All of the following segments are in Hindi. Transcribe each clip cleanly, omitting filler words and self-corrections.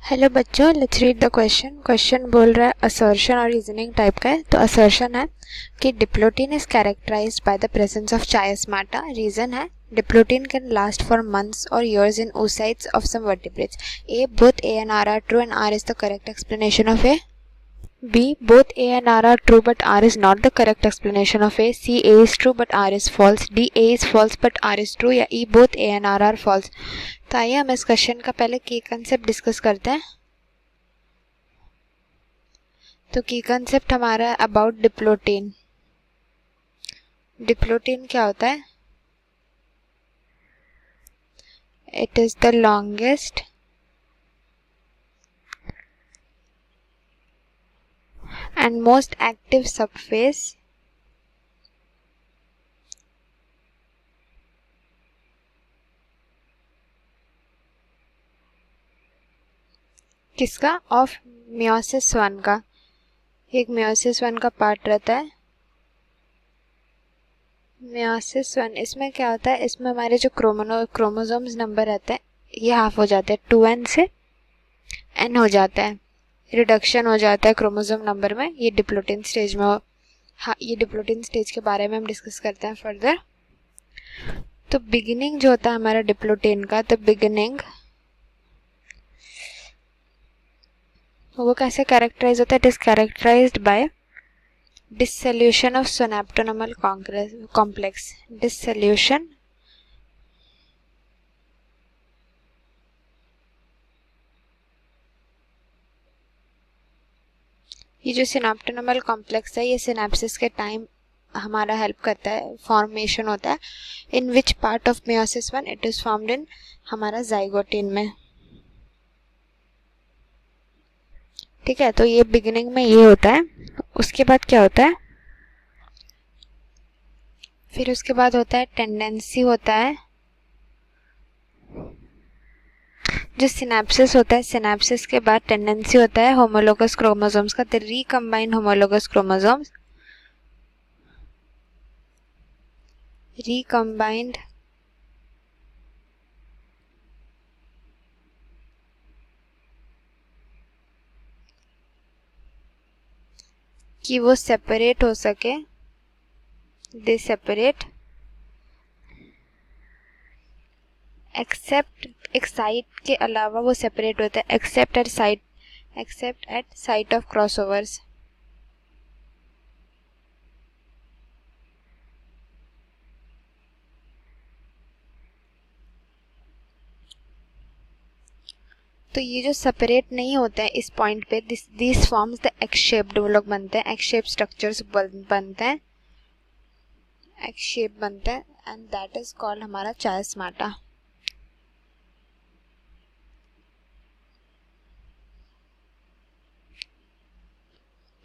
हेलो बच्चों, let's read the question. Question बोल रहा है असर्शन और रीजनिंग टाइप का है। तो असर्शन है कि diplotene is characterized by the presence of chiasmata. Reason है diplotene can last for months और years in oocytes of some vertebrates. A, both A and R are true and R is the correct explanation of A. B, both A and R are true but R is not the correct explanation of A. C, A is true but R is false. D, A is false but R is true. या E, both A and R are false. तो आइए हम इस क्वेश्चन का पहले की कंसेप्ट डिस्कस करते हैं। तो की कंसेप्ट हमारा है अबाउट डिप्लोटिन। डिप्लोटिन क्या होता है? It is the longest and most active subphase किसका? ऑफ मियोसिस वन का। एक मियोसिस वन का पार्ट रहता है मियोसिस वन। इसमें क्या होता है? इसमें हमारे जो क्रोमोसोम्स नंबर रहते हैं ये हाफ हो जाते हैं, 2n से n हो जाता है, रिडक्शन हो जाता है क्रोमोसोम नंबर में। ये डिप्लोटिन स्टेज में हाँ, ये डिप्लोटिन स्टेज के बारे में हम डिस्कस करते हैं फर्दर। तो बिगिनिंग जो होता है हमारा डिप्लोटिन का, तो बिगिनिंग वो कैसे कैरेक्टराइज होता है? It is characterized by dissolution of synaptonemal complex. Dissolution ये जो सिनेप्टोनमल कॉम्प्लेक्स है ये सिनेप्सिस के टाइम हमारा हेल्प करता है, फॉर्मेशन होता है। In which part of meiosis one? It is formed in हमारा जाइगोटिन में। ठीक है, तो ये बिगिनिंग में ये होता है। उसके बाद क्या होता है? फिर उसके बाद होता है टेंडेंसी होता है। जो सिनेप्सिस होता है, सिनेप्सिस के बाद टेंडेंसी होता है होमोलोगस क्रोमोसोम्स का, the recombined homologous chromosomes. Recombined कि वो सेपरेट हो सके, दे सेपरेट एक्सेप्ट एक साइट के अलावा वो सेपरेट होता है, accept eight site of crossovers. तो ये जो सेपरेट नहीं होते हैं इस पॉइंट पे, this forms the x shaped, वो लोग बनते हैं, एक्स शेप स्ट्रक्चर्स बनते हैं, एक्स शेप बनते हैं, एंड दैट इज कॉल्ड हमारा चायस्माटा।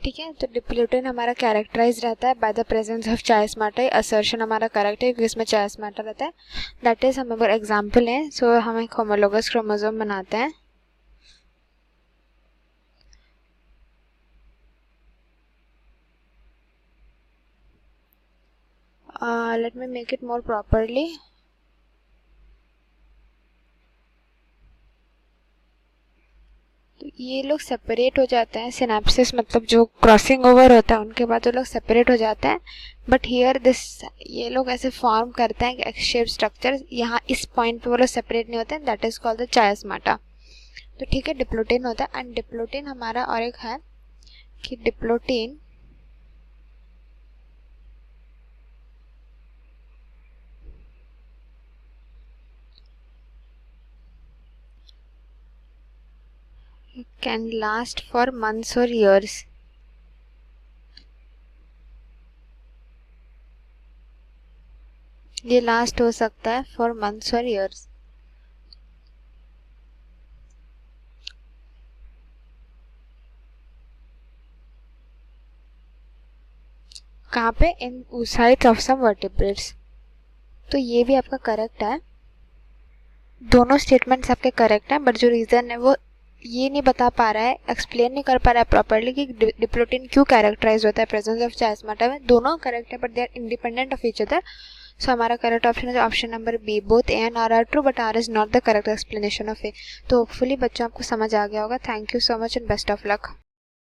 ठीक है, तो डिप्लोटिन हमारा कैरेक्टराइज रहता है by the presence of chiasmata. Assertion हमारा करेक्ट है क्योंकि इसमें चायस्माटा रहता है। दैट इज हम अगर एग्जाम्पल है, सो हम एक होमोलोगस क्रोमोसोम बनाते हैं। Let me make it more properly. तो ये लोग सेपरेट हो जाते हैं, सिनेप्सिस मतलब जो क्रॉसिंग ओवर होता है उनके बाद वो लोग सेपरेट हो जाते हैं। बट हियर दिस ये लोग ऐसे फॉर्म करते हैं एक्स शेप स्ट्रक्चर, यहाँ इस पॉइंट पे वो लोग सेपरेट नहीं होते हैं, दैट इज कॉल्ड द चायस्माटा। तो ठीक है, डिप्लोटिन होता है। एंड डिप्लोटिन हमारा और एक है कि diplotene can last for months और years। ये लास्ट हो सकता है फॉर मंथ्स और years। कहाँ पे? इन oocytes ऑफ सम वर्टिब्रेट्स। तो ये भी आपका करेक्ट है, दोनों स्टेटमेंट्स आपके करेक्ट हैं। बट जो रीज़न है वो ये नहीं बता पा रहा है, एक्सप्लेन नहीं कर पा रहा है प्रॉपरली कि डिप्लोटिन क्यों कैरेक्टराइज होता है प्रेजेंस ऑफ चायस्माटा में। दोनों करेक्ट है but they are independent of each other. So हमारा करेक्ट ऑप्शन है option number B, both A and R true but R is not the correct explanation of A. तो होपफुली बच्चों आपको समझ आ गया होगा। Thank you so much and best of luck.